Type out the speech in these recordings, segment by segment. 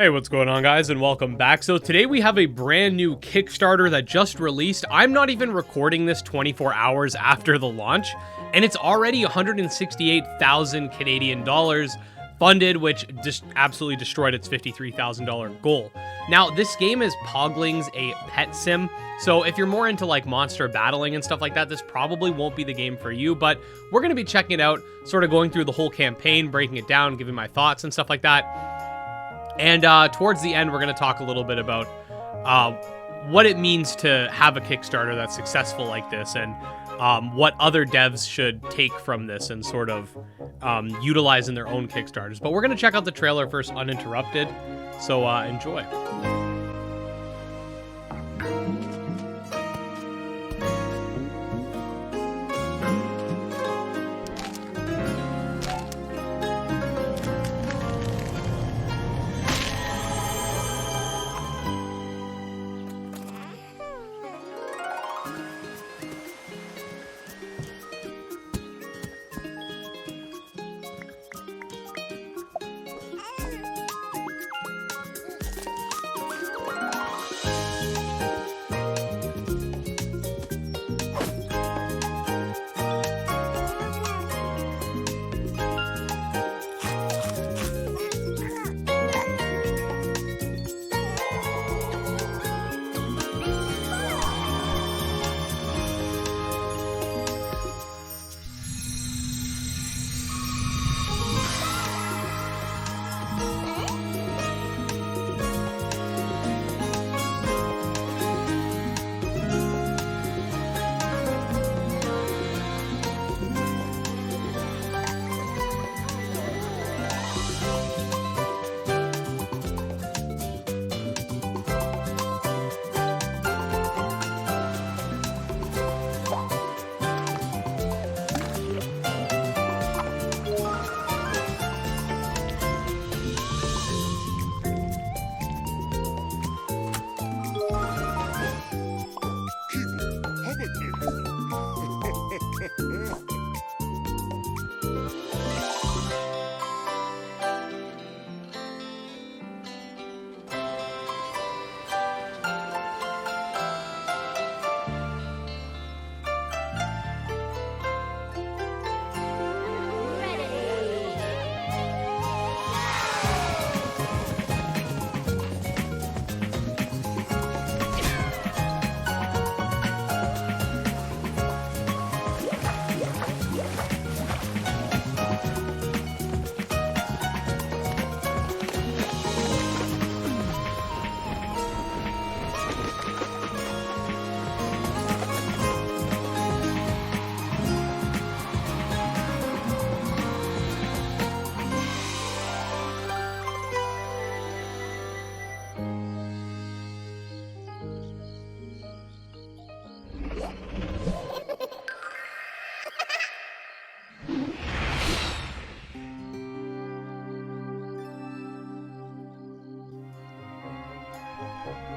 Hey, what's going on, guys, and welcome back. So today we have a brand new Kickstarter that just released. I'm not even recording this 24 hours after the launch, and it's already 168,000 Canadian dollars funded, which just absolutely destroyed its $53,000 goal. Now, this game is Poglings, a pet sim. So if you're more into like monster battling and stuff like that, this probably won't be the game for you, but we're going to be checking it out, sort of going through the whole campaign, breaking it down, giving my thoughts and stuff like that. And towards the end, we're going to talk a little bit about what it means to have a Kickstarter that's successful like this, and what other devs should take from this and sort of utilize in their own Kickstarters. But we're going to check out the trailer first uninterrupted, so enjoy.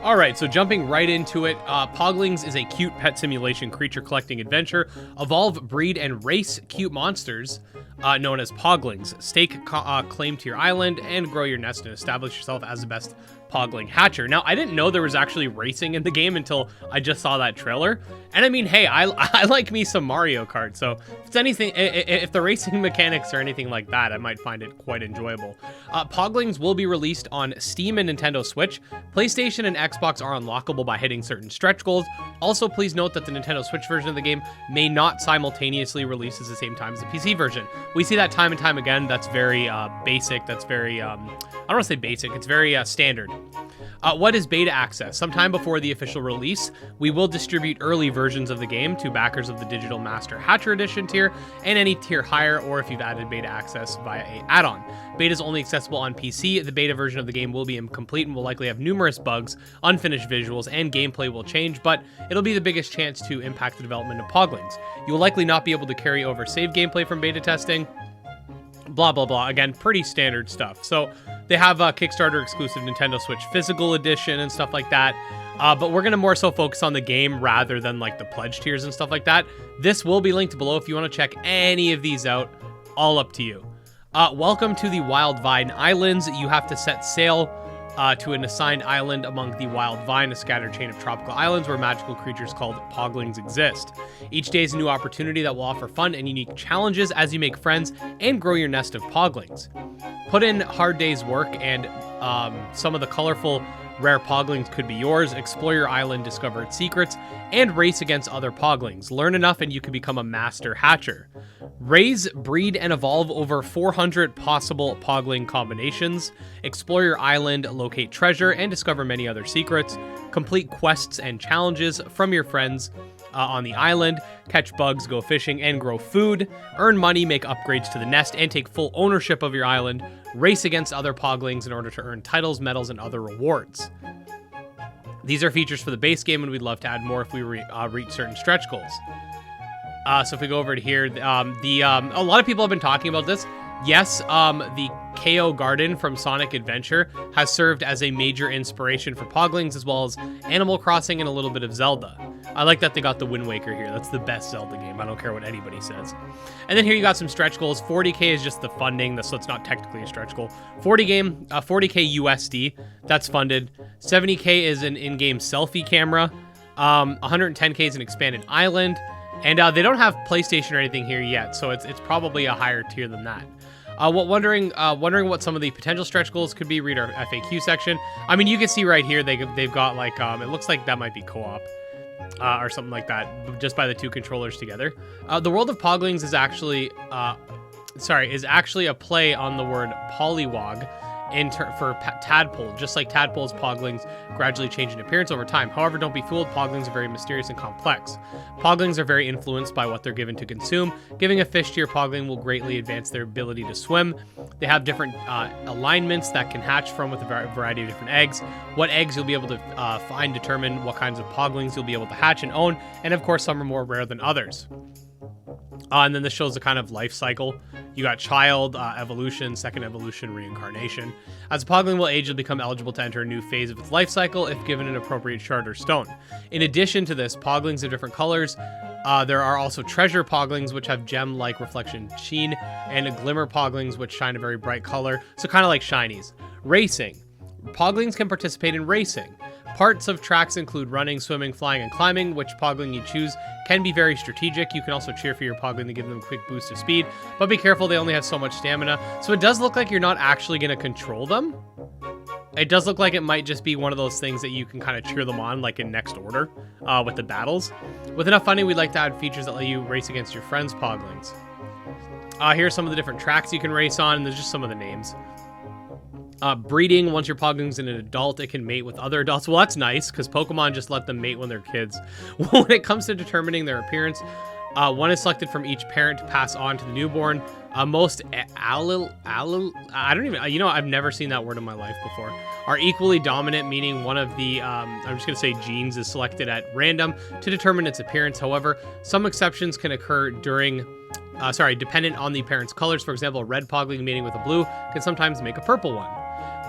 Alright, so jumping right into it, Poglings is a cute pet simulation creature collecting adventure. Evolve, breed, and race cute monsters known as Poglings. Stake claim to your island and grow your nest and establish yourself as the best Pogling hatcher. Now, I didn't know there was actually racing in the game until I just saw that trailer. And I mean, hey, I like me some Mario Kart, so if it's anything, if the racing mechanics are anything like that, I might find it quite enjoyable. Poglings will be released on Steam and Nintendo Switch. PlayStation and Xbox are unlockable by hitting certain stretch goals. Also, please note that the Nintendo Switch version of the game may not simultaneously release at the same time as the PC version. We see that time and time again. That's very basic. That's very, I don't want to say basic, it's very standard. What is beta access? Sometime before the official release, we will distribute early versions of the game to backers of the Digital Master Hatcher Edition tier and any tier higher, or if you've added beta access via an add-on. Beta is only accessible on PC. The beta version of the game will be incomplete and will likely have numerous bugs, unfinished visuals, and gameplay will change, but it'll be the biggest chance to impact the development of Poglings. You will likely not be able to carry over save gameplay from beta testing. Blah, blah, blah. Again, pretty standard stuff. So they have a Kickstarter exclusive Nintendo Switch physical edition and stuff like that. But we're going to more so focus on the game rather than like the pledge tiers and stuff like that. This will be linked below if you want to check any of these out. All up to you. Welcome to the Wild Vine Islands. You have to set sail to an assigned island among the Wild Vine, a scattered chain of tropical islands where magical creatures called Poglings exist. Each day is a new opportunity that will offer fun and unique challenges as you make friends and grow your nest of Poglings. Put in hard day's work and some of the colorful rare Poglings could be yours. Explore your island, discover its secrets, and race against other Poglings. Learn enough and you can become a master hatcher. Raise, breed, and evolve over 400 possible Pogling combinations. Explore your island, locate treasure, and discover many other secrets. Complete quests and challenges from your friends on the island. Catch bugs, go fishing, and grow food. Earn money, make upgrades to the nest, and take full ownership of your island. Race against other Poglings in order to earn titles, medals, and other rewards. These are features for the base game, and we'd love to add more if we reach certain stretch goals. So if we go over to here, a lot of people have been talking about this. Yes, the KO Garden from Sonic Adventure has served as a major inspiration for Poglings, as well as Animal Crossing and a little bit of Zelda. I like that they got the Wind Waker here. That's the best Zelda game. I don't care what anybody says. And then here you got some stretch goals. 40k is just the funding, so it's not technically a stretch goal. 40k USD, that's funded. 70k is an in-game selfie camera. 110k is an expanded island. And they don't have PlayStation or anything here yet, so it's probably a higher tier than that. Wondering what some of the potential stretch goals could be, read our FAQ section. I mean, you can see right here they've got like it looks like that might be co-op or something like that, just by the two controllers together. The world of Poglings is actually a play on the word pollywog for tadpole, just like tadpoles, Poglings gradually change in appearance over time. However, don't be fooled, Poglings are very mysterious and complex. Poglings are very influenced by what they're given to consume. Giving a fish to your Pogling will greatly advance their ability to swim. They have different alignments that can hatch from with a variety of different eggs. What eggs you'll be able to find determine what kinds of Poglings you'll be able to hatch and own, and of course some are more rare than others. And then this shows the kind of life cycle. You got child, evolution, second evolution, reincarnation. As a Pogling will age, you'll become eligible to enter a new phase of its life cycle if given an appropriate shard or stone. In addition to this, Poglings of different colors. There are also treasure Poglings, which have gem-like reflection sheen, and glimmer Poglings, which shine a very bright color, so kind of like shinies. Racing. Poglings can participate in racing. Parts of tracks include running, swimming, flying, and climbing. Which Pogling you choose can be very strategic. You can also cheer for your Pogling to give them a quick boost of speed, but be careful, they only have so much stamina. So it does look like you're not actually going to control them. It does look like it might just be one of those things that you can kind of cheer them on, like in Next Order, with the battles. With enough funding, we'd like to add features that let you race against your friends' Poglings. Here's some of the different tracks you can race on, and there's just some of the names. Breeding, once your Pogling's an adult, it can mate with other adults. Well, that's nice, because Pokemon just let them mate when they're kids. When it comes to determining their appearance, one is selected from each parent to pass on to the newborn. Most I've never seen that word in my life before, are equally dominant, meaning one of the, I'm just going to say genes is selected at random to determine its appearance. However, some exceptions can occur dependent on the parent's colors. For example, a red Pogling mating with a blue can sometimes make a purple one.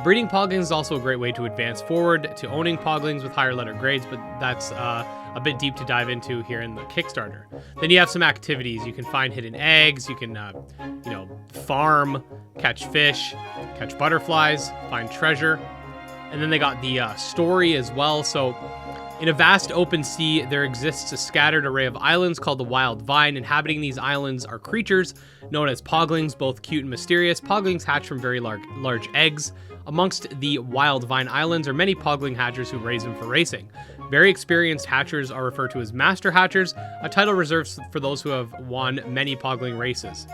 Breeding Poglings is also a great way to advance forward to owning Poglings with higher letter grades, but that's a bit deep to dive into here in the Kickstarter. Then you have some activities. You can find hidden eggs, you can, farm, catch fish, catch butterflies, find treasure. And then they got the story as well. So in a vast open sea, there exists a scattered array of islands called the Wild Vine. Inhabiting these islands are creatures known as Poglings, both cute and mysterious. Poglings hatch from very large eggs. Amongst the Wild Vine Islands are many Pogling hatchers who raise them for racing. Very experienced hatchers are referred to as Master Hatchers, a title reserved for those who have won many Pogling races.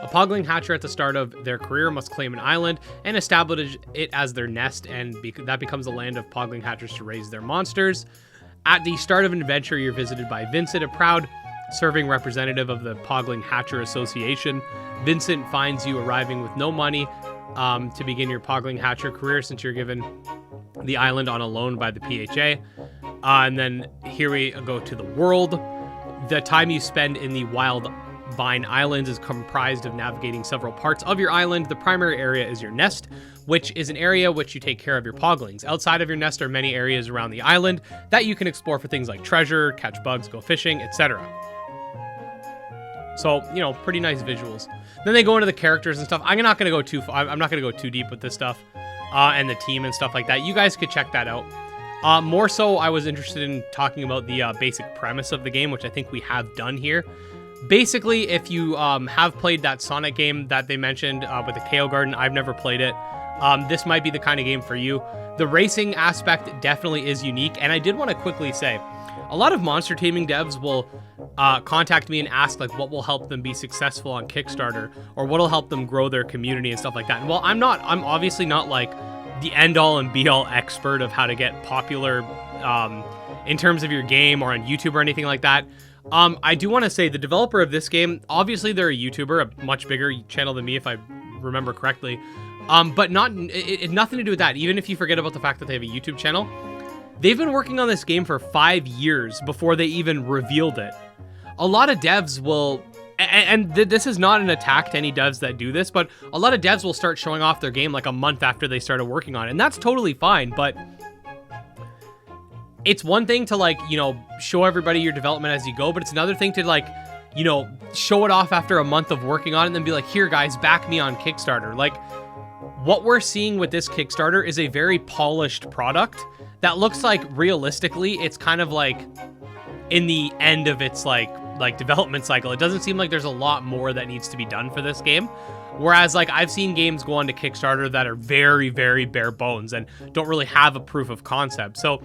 A Pogling hatcher at the start of their career must claim an island and establish it as their nest, and that becomes the land of Pogling hatchers to raise their monsters. At the start of an adventure, you're visited by Vincent, a proud serving representative of the Pogling Hatcher Association. Vincent finds you arriving with no money to begin your Pogling Hatcher career, since you're given the island on a loan by the PHA. And then here we go to the world. The time you spend in the Wild Vine Islands is comprised of navigating several parts of your island. The primary area is your nest, which is an area which you take care of your Poglings. Outside of your nest are many areas around the island that you can explore for things like treasure, catch bugs, go fishing, etc. So, pretty nice visuals. Then they go into the characters and stuff. I'm not going to go too deep with this stuff. and the team and stuff like that. You guys could check that out. More so, I was interested in talking about the basic premise of the game, which I think we have done here. Basically, if you have played that Sonic game that they mentioned with the KO Garden, I've never played it. This might be the kind of game for you. The racing aspect definitely is unique, and I did want to quickly say, a lot of monster taming devs will contact me and ask like what will help them be successful on Kickstarter, or what will help them grow their community and stuff like that. And while I'm obviously not like the end-all and be-all expert of how to get popular in terms of your game or on YouTube or anything like that, I do want to say the developer of this game, obviously they're a YouTuber, a much bigger channel than me if I remember correctly, but nothing to do with that. Even if you forget about the fact that they have a YouTube channel, they've been working on this game for 5 years before they even revealed it. A lot of devs will, and this is not an attack to any devs that do this, but a lot of devs will start showing off their game like a month after they started working on it, and that's totally fine, but it's one thing to like, you know, show everybody your development as you go, but it's another thing to like, you know, show it off after a month of working on it and then be like, here guys, back me on Kickstarter. Like, what we're seeing with this Kickstarter is a very polished product that looks like realistically it's kind of like in the end of its like development cycle. It doesn't seem like there's a lot more that needs to be done for this game. Whereas like I've seen games go on to Kickstarter that are very, very bare bones and don't really have a proof of concept. So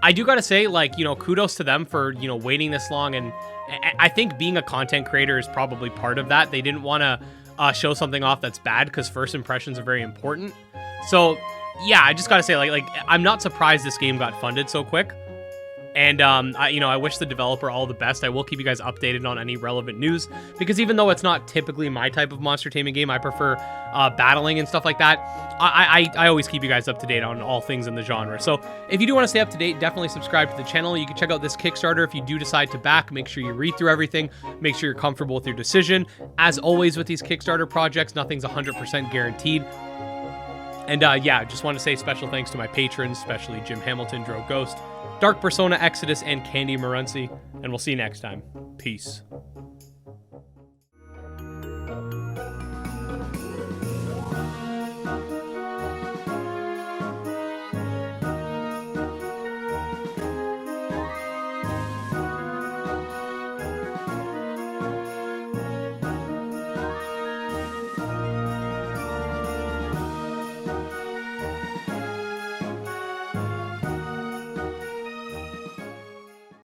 I do gotta say, like, you know, kudos to them for, you know, waiting this long. And I think being a content creator is probably part of that. They didn't want to show something off that's bad because first impressions are very important. So yeah, I just gotta say, like I'm not surprised this game got funded so quick. And, I wish the developer all the best. I will keep you guys updated on any relevant news, because even though it's not typically my type of monster taming game, I prefer battling and stuff like that. I always keep you guys up to date on all things in the genre. So if you do want to stay up to date, definitely subscribe to the channel. You can check out this Kickstarter if you do decide to back. Make sure you read through everything. Make sure you're comfortable with your decision. As always with these Kickstarter projects, nothing's 100% guaranteed. And just want to say special thanks to my patrons, especially Jim Hamilton, Dro Ghost, Dark Persona, Exodus, and Candy Morency. And we'll see you next time. Peace.